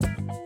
Welcome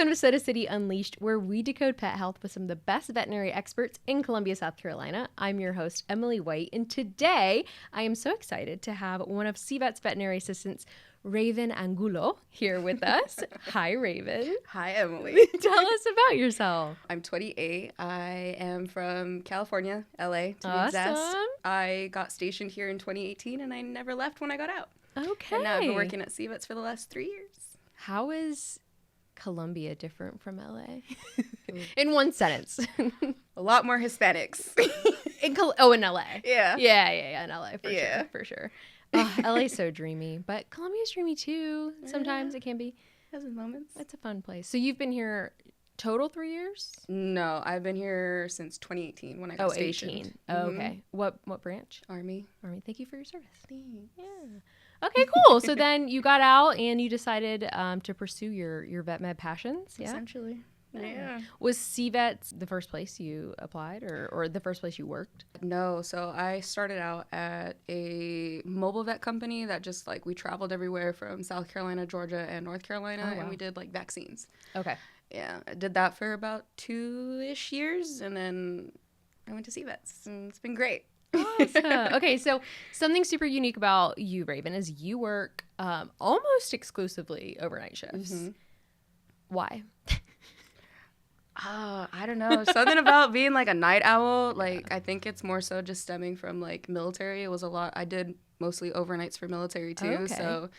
to Soda City Unleashed, where we decode pet health with some of the best veterinary experts in Columbia, South Carolina. I'm your host, Emily White, and today I am so excited to have one of CVETS veterinary assistants, Raven Angulo, here with us. Hi, Raven. Hi, Emily. Tell us about yourself. I'm 28. I am from California, LA, to be exact. Awesome. I got stationed here in 2018, and I never left when I got out. Okay. And now I've been working at CVETS for the last 3 years. How is Columbia different from LA? In one sentence. A lot more Hispanics. in LA. Yeah. Yeah, in LA, Yeah. for sure. Oh, LA's so dreamy, but Columbia's dreamy too. Sometimes it can be. Has its moments. It's a fun place. So you've been here total 3 years? No, I've been here since 2018 when I got stationed. 18. Oh, okay. What branch? Army. Thank you for your service. Thanks. Yeah. Okay, cool. So then you got out and you decided to pursue your vet med passions. Yeah. Essentially. Yeah. Was CVETS the first place you applied or the first place you worked? No, so I started out at a mobile vet company that just we traveled everywhere from South Carolina, Georgia, and North Carolina, Oh, wow. and we did vaccines. Okay. Yeah, I did that for about 2-ish years, and then I went to CVETS, and it's been great. Awesome. Okay, so something super unique about you, Raven, is you work almost exclusively overnight shifts. Mm-hmm. Why? I don't know. Something about being a night owl. I think it's more so just stemming from military. It was a lot. I did mostly overnights for military too. Okay. So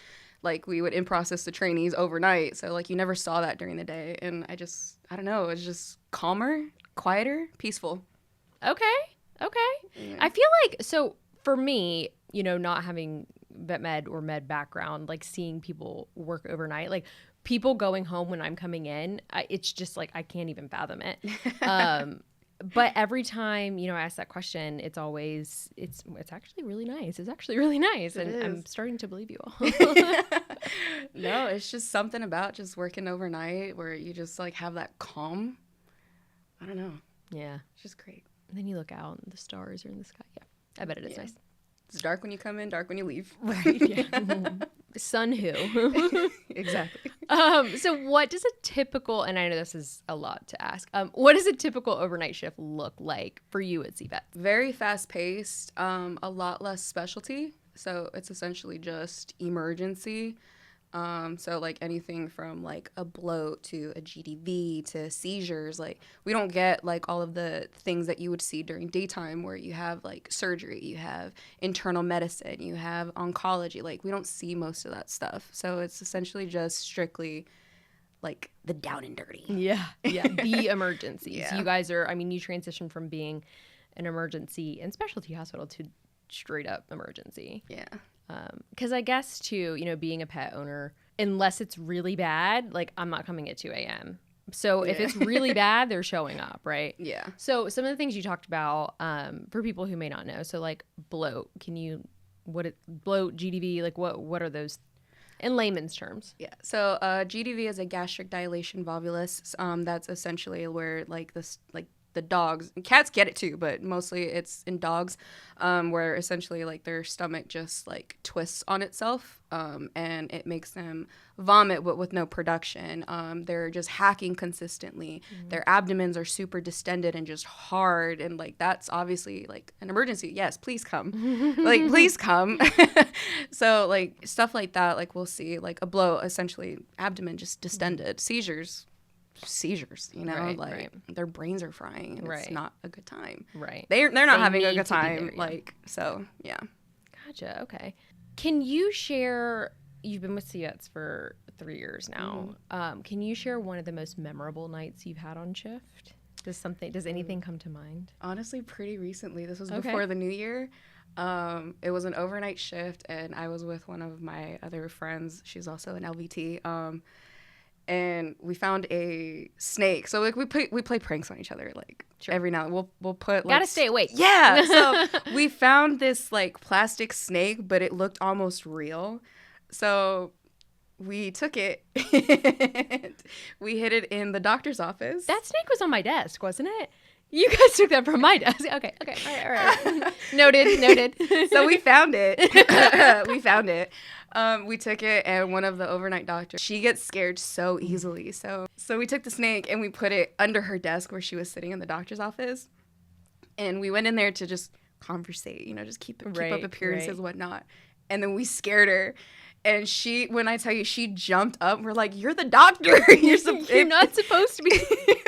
we would in-process the trainees overnight. So you never saw that during the day. And I don't know. It's just calmer, quieter, peaceful. Okay. Yeah. I feel so for me, not having vet med or med background, seeing people work overnight, people going home when I'm coming in, it's just I can't even fathom it. But every time, I ask that question, it's always, it's actually really nice. It's actually really nice. And I'm starting to believe you all. No, it's just something about just working overnight where you just have that calm. I don't know. Yeah. It's just great. And then you look out and the stars are in the sky. Yeah. I bet it is nice. It's dark when you come in, dark when you leave. Right. Yeah. Sun who? Exactly. So what does a typical, and I know this is a lot to ask, what does a typical overnight shift look like for you at CVETS? Very fast paced, a lot less specialty. So it's essentially just emergency. So anything from a bloat to a GDV to seizures, we don't get all of the things that you would see during daytime where you have surgery, you have internal medicine, you have oncology. We don't see most of that stuff. So it's essentially just strictly the down and dirty. Yeah. The emergencies. Yeah. You guys are, you transitioned from being an emergency and specialty hospital to straight up emergency. Yeah. Because I guess too, being a pet owner, unless it's really bad, I'm not coming at 2 a.m. So if it's really bad, they're showing up, right? Yeah. So some of the things you talked about, for people who may not know, so bloat, bloat, GDV, what are those in layman's terms? Yeah. So GDV is a gastric dilation volvulus. That's essentially where the dogs, and cats get it too, but mostly it's in dogs, where essentially their stomach just twists on itself, and it makes them vomit but with no production. They're just hacking consistently. Mm-hmm. Their abdomens are super distended and just hard, and that's obviously an emergency. Yes, please come. Please come. So stuff like that, we'll see a bloat, essentially abdomen just distended. Mm-hmm. Seizures, right. Their brains are frying and right. It's not a good time. Right. They're not having a good time. There, yeah. So, yeah. Gotcha. Okay. Can you share, you've been with CVETS for 3 years now. Mm-hmm. Can you share one of the most memorable nights you've had on shift? Does anything come to mind? Honestly, pretty recently. This was before the new year. It was an overnight shift and I was with one of my other friends. She's also an LVT. And we found a snake. So we play pranks on each other sure. Every now and then. We'll put gotta stay awake. Yeah. So we found this plastic snake, but it looked almost real. So we took it and we hid it in the doctor's office. That snake was on my desk, wasn't it? You guys took that from my desk. Okay. All right. Noted. So we found it. We took it, and one of the overnight doctors, she gets scared so easily. So we took the snake and we put it under her desk where she was sitting in the doctor's office. And we went in there to just conversate, just keep up appearances, whatnot. And then we scared her. And when I tell you, she jumped up. We're like, you're the doctor. You're not supposed to be.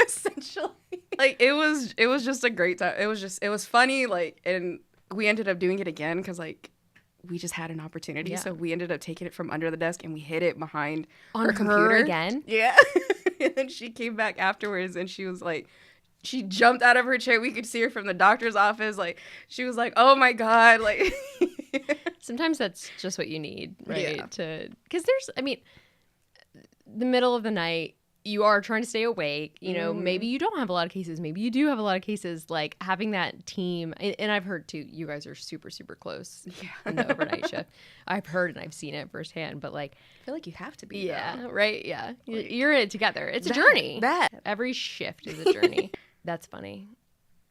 Essentially. Like, it was just a great time. It was funny. Like, and we ended up doing it again because, like, we just had an opportunity. Yeah. So we ended up taking it from under the desk and we hid it behind her computer. Again? Yeah. And then she came back afterwards and she was like, she jumped out of her chair. We could see her from the doctor's office. Like, she was like, oh my God. Like, sometimes that's just what you need, right? Yeah. Because the middle of the night, you are trying to stay awake. Maybe you don't have a lot of cases. Maybe you do have a lot of cases. Like, having that team, and I've heard too, you guys are super, super close in the overnight shift. I've heard and I've seen it firsthand, but like, I feel like you have to be. Yeah, though. right. Yeah. You're in it together. It's a journey. Every shift is a journey. That's funny.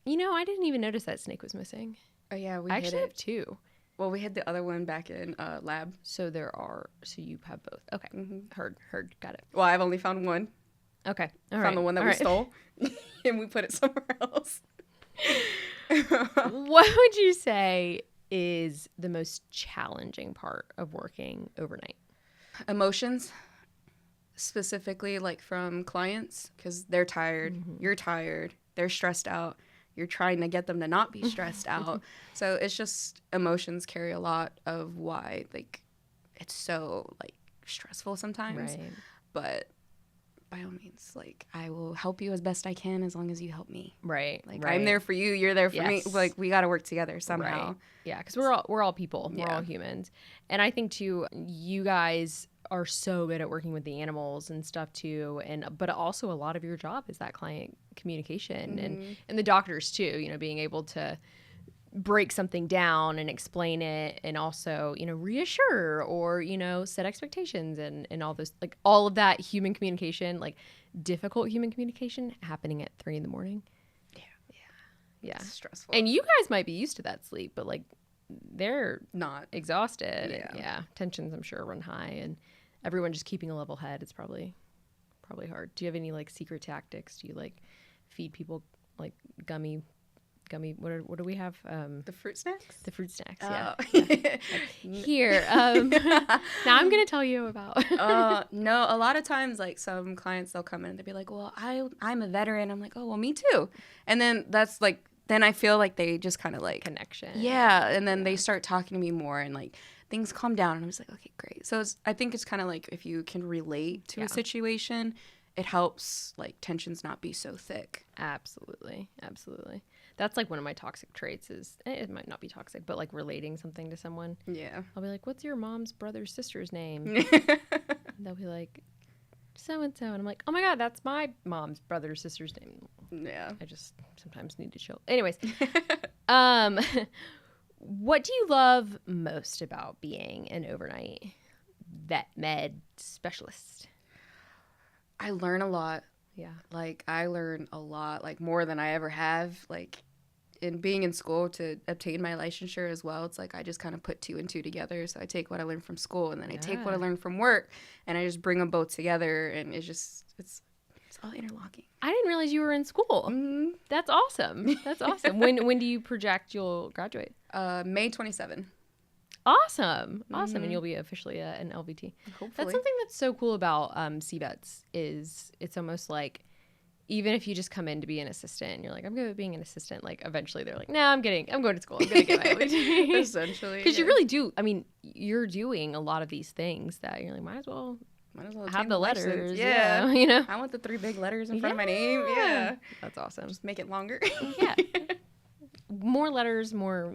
I didn't even notice that snake was missing. Oh yeah, we I actually hid have two. Well, we had the other one back in lab. So you have both. Okay. Mm-hmm. Heard. Got it. Well, I've only found one. Okay. Found the one that we stole, and we put it somewhere else. What would you say is the most challenging part of working overnight? Emotions, specifically like from clients, because they're tired, you're tired, they're stressed out, you're trying to get them to not be stressed out. So it's just emotions carry a lot of why like it's so like stressful sometimes. Right. But by all means, like, I will help you as best I can as long as you help me. Right. Like, I'm there for you, you're there for me. Like, we got to work together somehow. Right. Yeah, because we're all people. We're all humans. And I think, too, you guys are so good at working with the animals and stuff, too. But also a lot of your job is that client communication and the doctors, too, being able to break something down and explain it and also, reassure or, set expectations and all this, like all of that human communication, like difficult human communication happening at 3 a.m. Yeah. It's stressful. And you guys might be used to that sleep, but like they're not exhausted. And, tensions I'm sure run high and everyone just keeping a level head. It's probably hard. Do you have any like secret tactics? Do you like feed people like gummy what do we have? The fruit snacks? The fruit snacks, yeah. Here. Now I'm going to tell you about. No, a lot of times, like, some clients, they'll come in and they'll be like, well, I'm a veteran. I'm like, oh, well, me too. And then that's, like, then I feel like they just kind of, like. Connection. Yeah, and then they start talking to me more and, like, things calm down. And I'm just like, okay, great. So I think it's kind of like if you can relate to a situation, it helps, like, tensions not be so thick. Absolutely. That's like one of my toxic traits is, it might not be toxic, but like relating something to someone. Yeah. I'll be like, what's your mom's brother's sister's name? They'll be like, so-and-so. And I'm like, oh my God, that's my mom's brother's sister's name. Yeah. I just sometimes need to chill. Anyways, what do you love most about being an overnight vet med specialist? I learn a lot. Yeah. Like, I learn a lot, like, more than I ever have. Like, in being in school to obtain my licensure as well, it's like I just kind of put 2 and 2 together. So I take what I learned from school and then I take what I learned from work and I just bring them both together. And it's all interlocking. I didn't realize you were in school. Mm-hmm. That's awesome. When do you project you'll graduate? May 27. Awesome. And you'll be officially an LVT. Hopefully. That's something that's so cool about CVETS is it's almost like even if you just come in to be an assistant and you're like, I'm good at being an assistant, like eventually they're like, no, I'm going to school. I'm going to get my LVT. Essentially. Because you really do. I mean, you're doing a lot of these things that you're like, might as well have the letters. Yeah. I want the 3 big letters in front of my name. Yeah. That's awesome. Just make it longer. Yeah. More letters, more,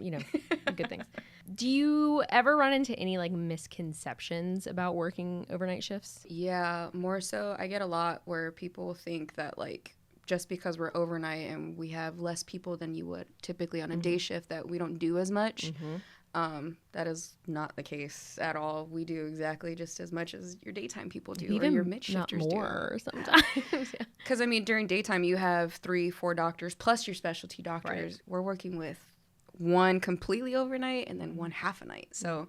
good things. Do you ever run into any like misconceptions about working overnight shifts? Yeah, more so. I get a lot where people think that like just because we're overnight and we have less people than you would typically on a day shift that we don't do as much. That is not the case at all. We do exactly just as much as your daytime people do, Even or your mid-shifters not do. more sometimes. Yeah. Because, I mean, during daytime, you have 3-4 doctors plus your specialty doctors. Right. We're working with one completely overnight and then one half a night. So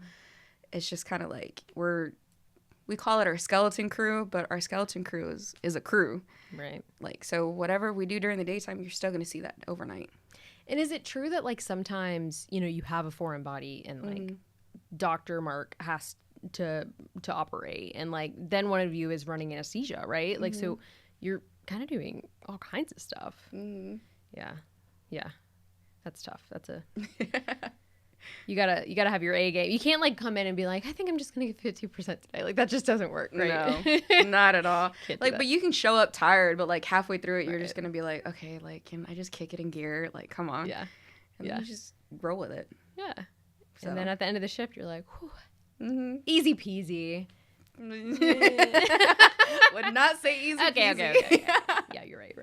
it's just kind of like we call it our skeleton crew, but our skeleton crew is a crew. Right. Like, so whatever we do during the daytime, you're still going to see that overnight. And is it true that like sometimes, you know, you have a foreign body and like Dr. Mark has to operate and like then one of you is running anesthesia, right? Like so you're kind of doing all kinds of stuff. Yeah. Yeah. That's tough. That's a you gotta have your A game. You can't like come in and be like, I think I'm just gonna give 50% today. Like that just doesn't work, right? No, not at all. Like, but you can show up tired, but like halfway through it, you're just gonna be like, okay, like can I just kick it in gear? Like, come on. Yeah. And then you just roll with it. Yeah. So. And then at the end of the shift, you're like, whew, easy peasy. Would not say easy peasy. Okay. Yeah, you're right.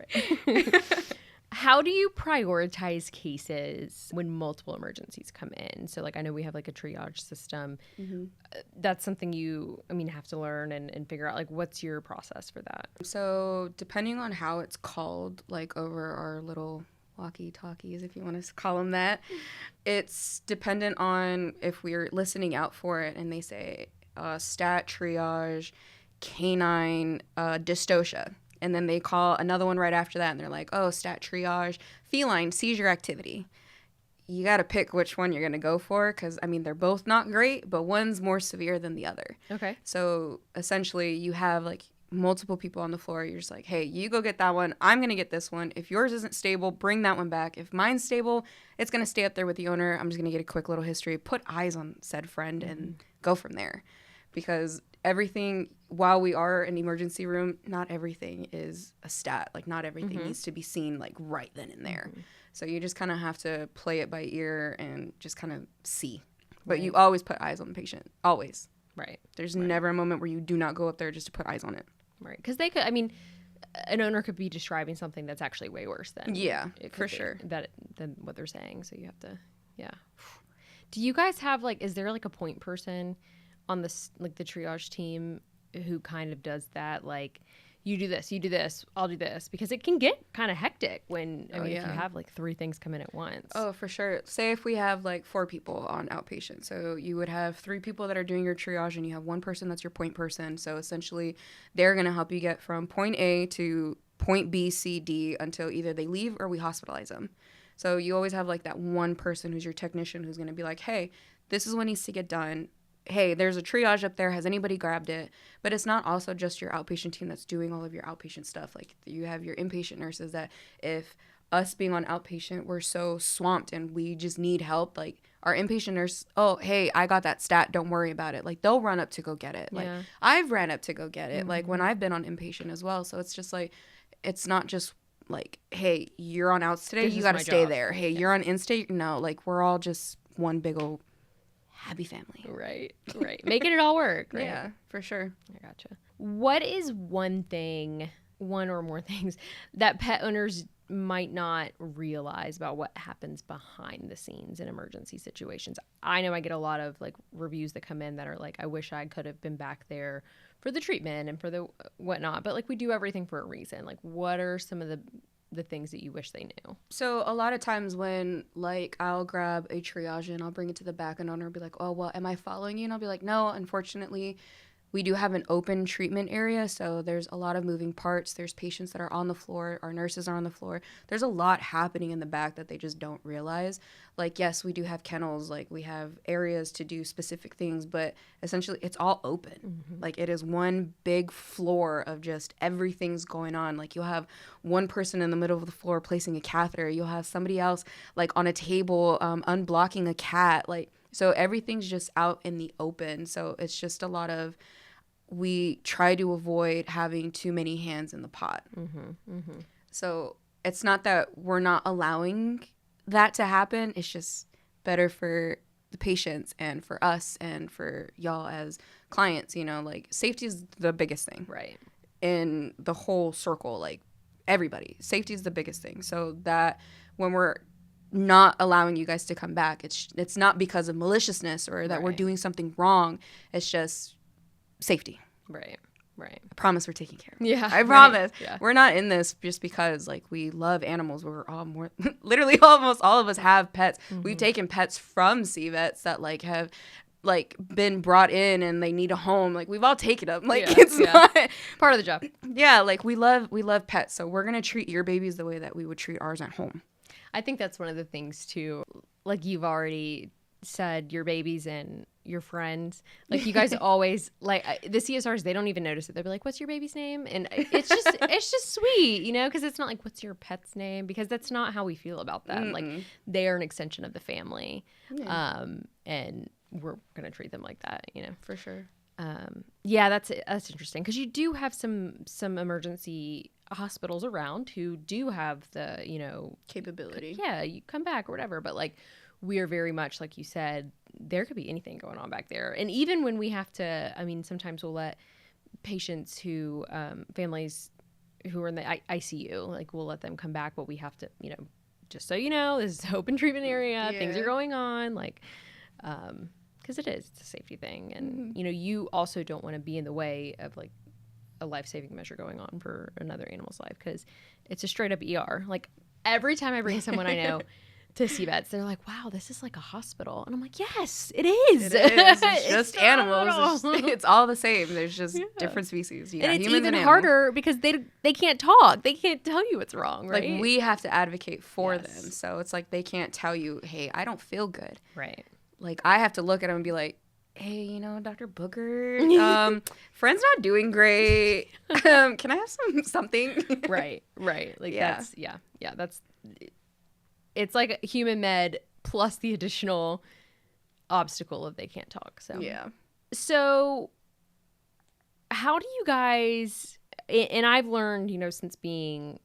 How do you prioritize cases when multiple emergencies come in? So, like, I know we have, like, a triage system. That's something you, have to learn and figure out, like, what's your process for that? So, depending on how it's called, like, over our little walkie-talkies, if you want to call them that, it's dependent on if we're listening out for it and they say stat triage, canine, dystocia. And then they call another one right after that, and they're like, oh, stat triage, feline, seizure activity. You got to pick which one you're going to go for because, they're both not great, but one's more severe than the other. Okay. So, essentially, you have, like, multiple people on the floor. You're just like, hey, you go get that one. I'm going to get this one. If yours isn't stable, bring that one back. If mine's stable, it's going to stay up there with the owner. I'm just going to get a quick little history, put eyes on said friend, and go from there. Because everything, while we are an emergency room, not everything is a stat. Like, not everything needs to be seen, like, right then and there. So you just kind of have to play it by ear and just kind of see. But you always put eyes on the patient. Always. Right. There's never a moment where you do not go up there just to put eyes on it. Right. Because they could, an owner could be describing something that's actually way worse than. Yeah, for sure. Than what they're saying. So you have to, yeah. Do you guys have, like, is there, like, a point person on this, like, the triage team who kind of does that, like, you do this, I'll do this, because it can get kind of hectic when if you have like 3 things come in at once. Oh, for sure. Say if we have like 4 people on outpatient, so you would have 3 people that are doing your triage and you have 1 person that's your point person. So essentially they're going to help you get from point A to point B, C, D until either they leave or we hospitalize them. So you always have like that 1 person who's your technician who's going to be like, hey, this is what needs to get done. Hey, there's a triage up there. Has anybody grabbed it? But it's not also just your outpatient team that's doing all of your outpatient stuff. Like, you have your inpatient nurses that if us being on outpatient, we're so swamped and we just need help, like, our inpatient nurse, oh, hey, I got that stat. Don't worry about it. Like, they'll run up to go get it. Like, I've ran up to go get it, like, when I've been on inpatient as well. So it's just, like, it's not just, like, hey, you're on outs today. You got to stay there. Hey, you're on in-state. No, like, we're all just one big old happy family. Right. Making it all work. Right? Yeah, for sure. I gotcha. What is one or more things that pet owners might not realize about what happens behind the scenes in emergency situations? I know I get a lot of like reviews that come in that are like, I wish I could have been back there for the treatment and for the whatnot, but like we do everything for a reason. Like, what are some of the things that you wish they knew? So a lot of times when, like, I'll grab a triage and I'll bring it to the back and owner will be like, oh, well, am I following you? And I'll be like, no, unfortunately, we do have an open treatment area, so there's a lot of moving parts. There's patients that are on the floor. Our nurses are on the floor. There's a lot happening in the back that they just don't realize. Like, yes, we do have kennels. Like, we have areas to do specific things, but essentially it's all open. Like, it is one big floor of just everything's going on. Like, you'll have one person in the middle of the floor placing a catheter. You'll have somebody else, like, on a table unblocking a cat. Like, so everything's just out in the open. So it's just a lot of, we try to avoid having too many hands in the pot. So it's not that we're not allowing that to happen. It's just better for the patients and for us and for y'all as clients, you know, like, safety is the biggest thing. Right. In the whole circle, like, everybody. Safety is the biggest thing. So that when we're not allowing you guys to come back. It's not because of maliciousness or that we're doing something wrong. It's just safety. Right. Right. I promise we're taking care of it. Yeah. I promise. Yeah. We're not in this just because like we love animals. We're all more literally almost all of us have pets. We've taken pets from CVETS that like have like been brought in and they need a home. Like we've all taken them. Like it's not part of the job. Yeah, like we love pets. So we're going to treat your babies the way that we would treat ours at home. I think that's one of the things too. Like you've already said, your babies and your friends, like you guys always like the CSRs, they don't even notice it. They'll be like, what's your baby's name? And it's just sweet, you know, because it's not like, what's your pet's name? Because that's not how we feel about them. Like they are an extension of the family. And we're going to treat them like that, you know. For sure. Yeah, that's interesting because you do have some emergency hospitals around who do have the, you know, capability. Yeah, you come back or whatever, but like we are very much like you said, there could be anything going on back there. And even when we have to, I mean, sometimes we'll let patients who families who are in the ICU, like we'll let them come back, but we have to, you know, just so you know, this is open treatment area, things are going on, like because it's a safety thing. And, you know, you also don't want to be in the way of like a life-saving measure going on for another animal's life because it's a straight up ER. Like every time I bring someone I know to CVETS, they're like, wow, this is like a hospital. And I'm like, yes, it is. It is. It's just animals. It's all the same. There's just different species. And it's even harder because they can't talk. They can't tell you what's wrong, right? Like we have to advocate for them. So it's like they can't tell you, hey, I don't feel good. Right. Like I have to look at them and be like, hey, you know, Dr. Booker, friend's not doing great. Can I have something? Right. Like that's it's like a human med plus the additional obstacle of they can't talk. So So how do you guys, and I've learned, you know, since being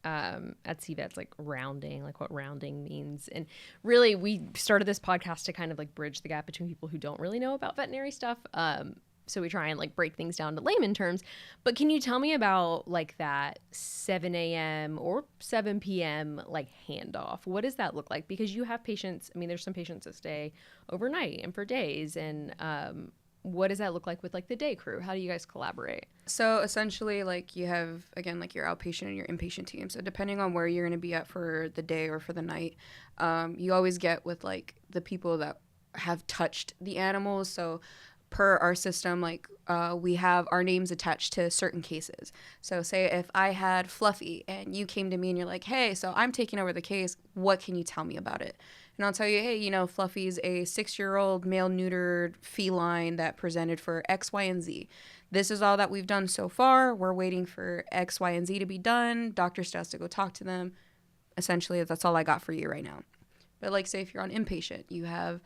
at CVETS, like rounding, like what rounding means. And really we started this podcast to kind of like bridge the gap between people who don't really know about veterinary stuff. So we try and like break things down to layman terms. But can you tell me about like that 7 a.m. or 7 p.m. like handoff? What does that look like? Because you have patients, I mean, there's some patients that stay overnight and for days. And what does that look like with like the day crew? How do you guys collaborate? So essentially like you have, again, like your outpatient and your inpatient team. So depending on where you're going to be at for the day or for the night, you always get with like the people that have touched the animals. So per our system, like we have our names attached to certain cases. So say if I had Fluffy and you came to me and you're like, hey, so I'm taking over the case. What can you tell me about it? And I'll tell you, hey, you know, Fluffy's a 6-year-old male neutered feline that presented for X, Y, and Z. This is all that we've done so far. We're waiting for X, Y, and Z to be done. Doctor still has to go talk to them. Essentially, that's all I got for you right now. But like say if you're on inpatient, you have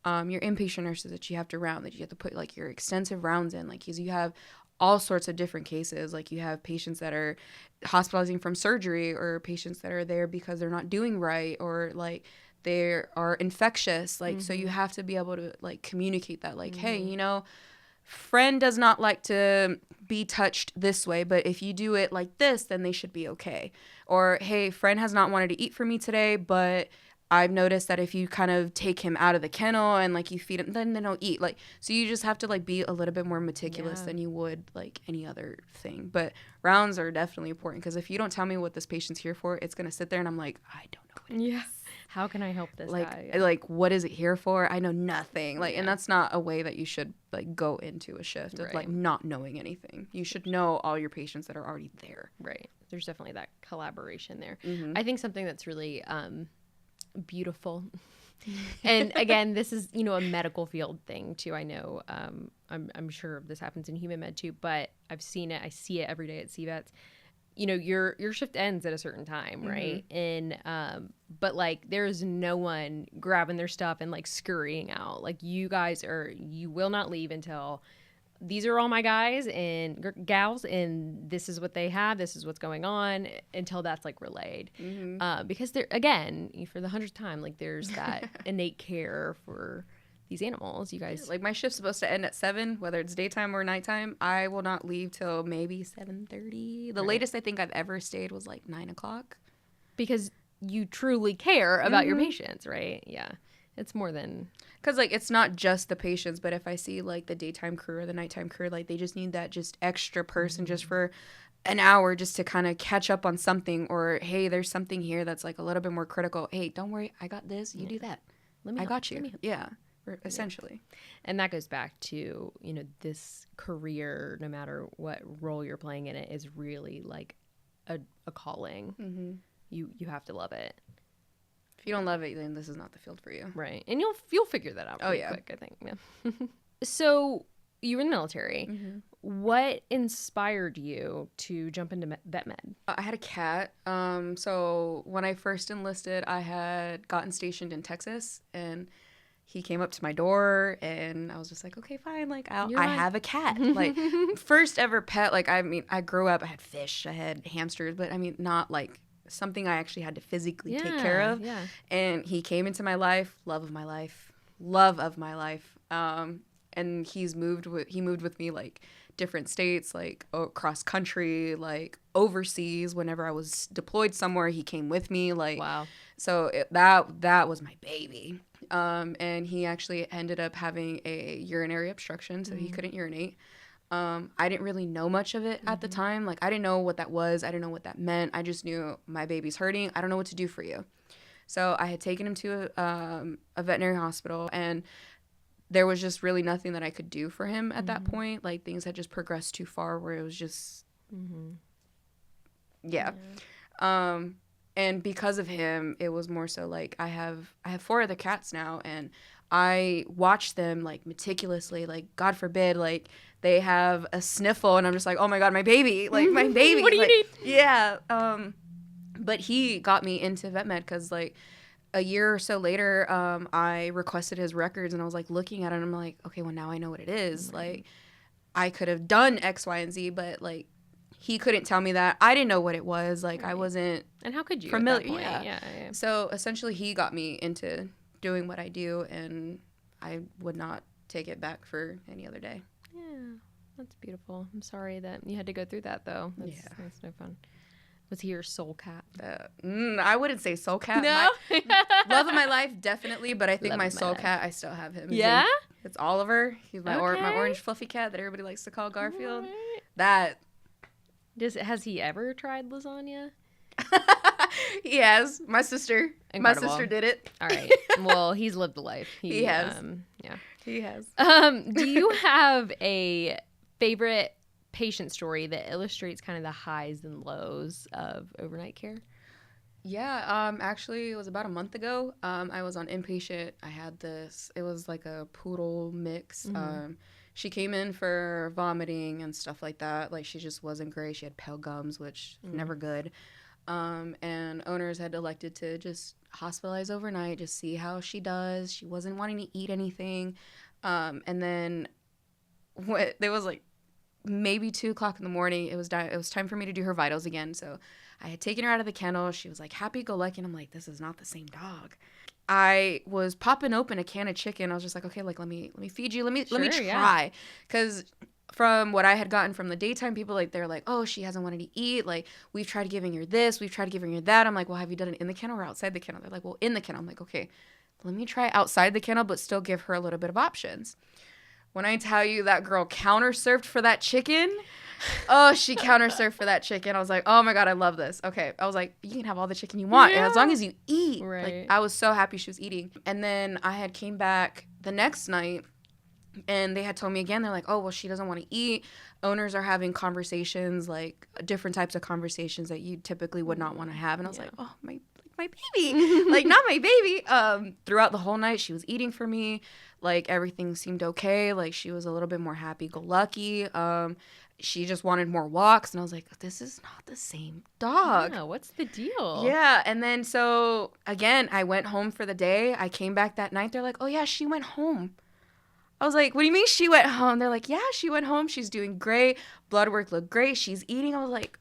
your inpatient nurses that you have to round, that you have to put like your extensive rounds in, like you have all sorts of different cases. Like you have patients that are hospitalizing from surgery or patients that are there because they're not doing right or like they are infectious. Like, so you have to be able to like communicate that like, hey, you know, friend does not like to be touched this way, but if you do it like this, then they should be okay. Or, hey, friend has not wanted to eat for me today, but I've noticed that if you kind of take him out of the kennel and like you feed him, then they don't eat. Like, so you just have to like be a little bit more meticulous than you would like any other thing. But rounds are definitely important because if you don't tell me what this patient's here for, it's going to sit there and I'm like, I don't know what it is. How can I help this guy? Like, what is it here for? I know nothing. Like, and that's not a way that you should like go into a shift of like not knowing anything. You should know all your patients that are already there. Right. There's definitely that collaboration there. I think something that's really beautiful. And again, this is, you know, a medical field thing too. I know, I'm sure this happens in human med too, but I've seen it. I see it every day at CVETS. You know, your shift ends at a certain time, right? And but like there's no one grabbing their stuff and like scurrying out. Like you will not leave until these are all my guys and gals and this is what they have, this is what's going on, until that's like relayed. Because there, again, for the 100th time, like there's that innate care for these animals. You guys, like my shift's supposed to end at 7, whether it's daytime or nighttime. I will not leave till maybe 7:30. The latest I think I've ever stayed was like 9 o'clock. Because you truly care about your patients, right? Yeah. It's more than... Because, like, it's not just the patients, but if I see, like, the daytime crew or the nighttime crew, like, they just need that just extra person just for an hour just to kind of catch up on something, or, hey, there's something here that's, like, a little bit more critical. Hey, don't worry, I got this. You do that. I got you. Yeah, essentially. And that goes back to, you know, this career, no matter what role you're playing in it, is really, like, a calling. You have to love it. If you don't love it, then this is not the field for you. Right. And you'll figure that out pretty quick, I think. Yeah. So you were in the military. What inspired you to jump into vet med? I had a cat. So when I first enlisted, I had gotten stationed in Texas, and he came up to my door, and I was just like, okay, fine. Like, I have a cat. Like, first ever pet. Like, I mean, I grew up, I had fish, I had hamsters, but I mean, not like something I actually had to physically take care of. Yeah. And he came into my life, love of my life. And he moved with me, like, different states, like, across country, like, overseas. Whenever I was deployed somewhere, he came with me. Like, Wow. So that was my baby. And he actually ended up having a urinary obstruction, so he couldn't urinate. I didn't really know much of it at the time. Like, I didn't know what that was. I didn't know what that meant. I just knew my baby's hurting. I don't know what to do for you. So I had taken him to a veterinary hospital, and there was just really nothing that I could do for him at that point. Like, things had just progressed too far where it was just, and because of him, it was more so like I have 4 other cats now, and I watch them, like, meticulously. Like, God forbid, like, they have a sniffle, and I'm just like, oh my God, my baby, like, my baby. What do you like, need? Yeah. But he got me into vet med because, like, a year or so later, I requested his records, and I was, like, looking at it, and I'm like, okay, well, now I know what it is. Like, I could have done X, Y, and Z, but, like, he couldn't tell me that. I didn't know what it was. Like, I wasn't And how could you familiar. at that point? Yeah. Yeah. So essentially, he got me into doing what I do, and I would not take it back for any other day. Yeah. That's beautiful. I'm sorry that you had to go through that, though. That's no fun. Was he your soul cat? I wouldn't say soul cat. No? Love of my life, definitely. But I think Love my of my soul life. cat, I still have him. Yeah? It's Oliver. He's my Okay. orange fluffy cat that everybody likes to call Garfield. Alright. That Has he ever tried lasagna? he has. My sister. Incredible. My sister did it. All right. Well, he's lived a life. He has. Yeah. He has. Do you have a favorite patient story that illustrates kind of the highs and lows of overnight care? Yeah, actually, it was about a month ago. I was on inpatient. I had this, it was like a poodle mix. She came in for vomiting and stuff like that. Like, she just wasn't great. She had pale gums, which never good. And owners had elected to just hospitalize overnight, just see how she does. She wasn't wanting to eat anything. And then there was like maybe 2:00 in the morning. It was time for me to do her vitals again. So I had taken her out of the kennel. She was like happy-go-lucky, and I'm like, this is not the same dog. I was popping open a can of chicken. I was just like, okay, like let me feed you. Let me try, because from what I had gotten from the daytime people, like they're like, oh, she hasn't wanted to eat. Like, we've tried giving her this, we've tried giving her that. I'm like, well, have you done it in the kennel or outside the kennel? They're like, well, in the kennel. I'm like, okay, let me try outside the kennel, but still give her a little bit of options. When I tell you that girl counter-surfed for that chicken, she counter-surfed for that chicken. I was like, oh my God, I love this. Okay. I was like, you can have all the chicken you want, and as long as you eat. Right. Like, I was so happy she was eating. And then I had came back the next night, and they had told me again, they're like, oh, well, she doesn't want to eat. Owners are having conversations, like different types of conversations that you typically would not want to have. And I was like, oh, my baby, like, not my baby. Throughout the whole night, she was eating for me. Like, everything seemed okay. Like, she was a little bit more happy-go-lucky. She just wanted more walks. And I was like, this is not the same dog. Yeah, what's the deal? Yeah. And then, so, again, I went home for the day. I came back that night. They're like, oh, yeah, she went home. I was like, what do you mean she went home? They're like, yeah, she went home. She's doing great. Blood work looked great. She's eating. I was like,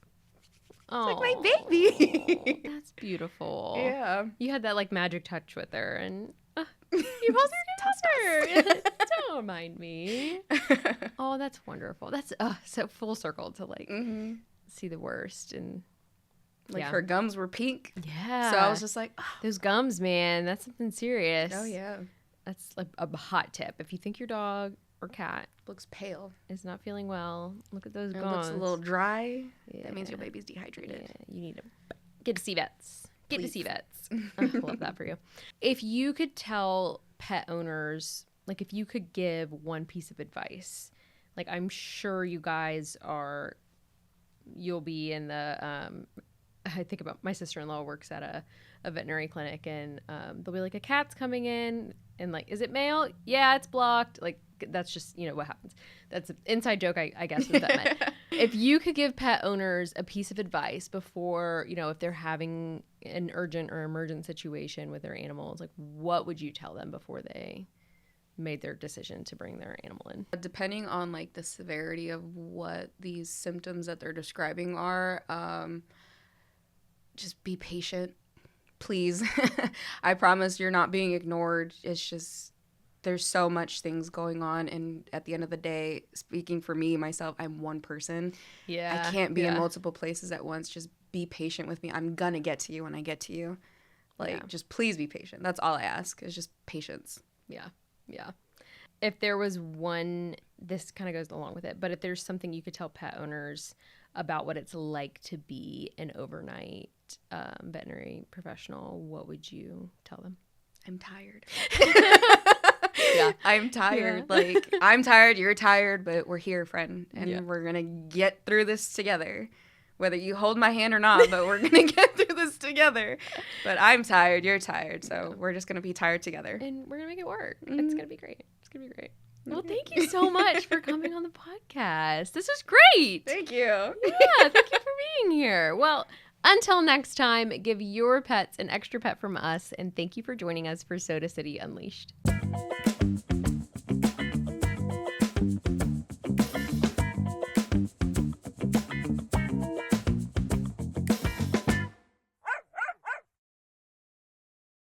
oh, like my baby. That's beautiful. Yeah. You had that, like, magic touch with her, and you both are together. Don't mind me. Oh, that's wonderful. That's so full circle to, like, see the worst and Like Yeah. her gums were pink. Yeah. So I was just like, oh, those gums, man, that's something serious. yeah. That's like a hot tip. If you think your dog or cat Looks pale. is not feeling well, look at those It gums. looks a little dry. Yeah. That means your baby's dehydrated. Yeah, you need to get to CVETS. Get Please. to CVETS. I love that for you. If you could tell pet owners, like if you could give one piece of advice, like I'm sure you guys you'll be in the, I think about my sister-in-law works at a veterinary clinic, and they'll be like, a cat's coming in, and like, is it male? Yeah, it's blocked. Like, that's just, what happens. That's an inside joke, I guess, with that. If you could give pet owners a piece of advice before, if they're having an urgent or emergent situation with their animals, like what would you tell them before they made their decision to bring their animal in? Depending on like the severity of what these symptoms that they're describing are, just be patient, please. I promise you're not being ignored. It's just there's so much things going on, and at the end of the day, speaking for me myself, I'm one person. Yeah, I can't be in multiple places at once. Just be patient with me. I'm gonna get to you when I get to you. Just please be patient. That's all I ask, is just patience. Yeah. If there was one, this kind of goes along with it, but if there's something you could tell pet owners about what it's like to be an overnight veterinary professional, what would you tell them? I'm tired. Yeah. I'm tired. Yeah. Like, I'm tired, you're tired, but we're here, friend. And Yeah. we're going to get through this together. Whether you hold my hand or not, but we're going to get through this together. But I'm tired, you're tired. So we're just going to be tired together. And we're going to make it work. It's going to be great. It's going to be great. Well, thank you so much for coming on the podcast. This was great. Thank you. Yeah, thank you for being here. Well, until next time, give your pets an extra pet from us, and thank you for joining us for Soda City Unleashed.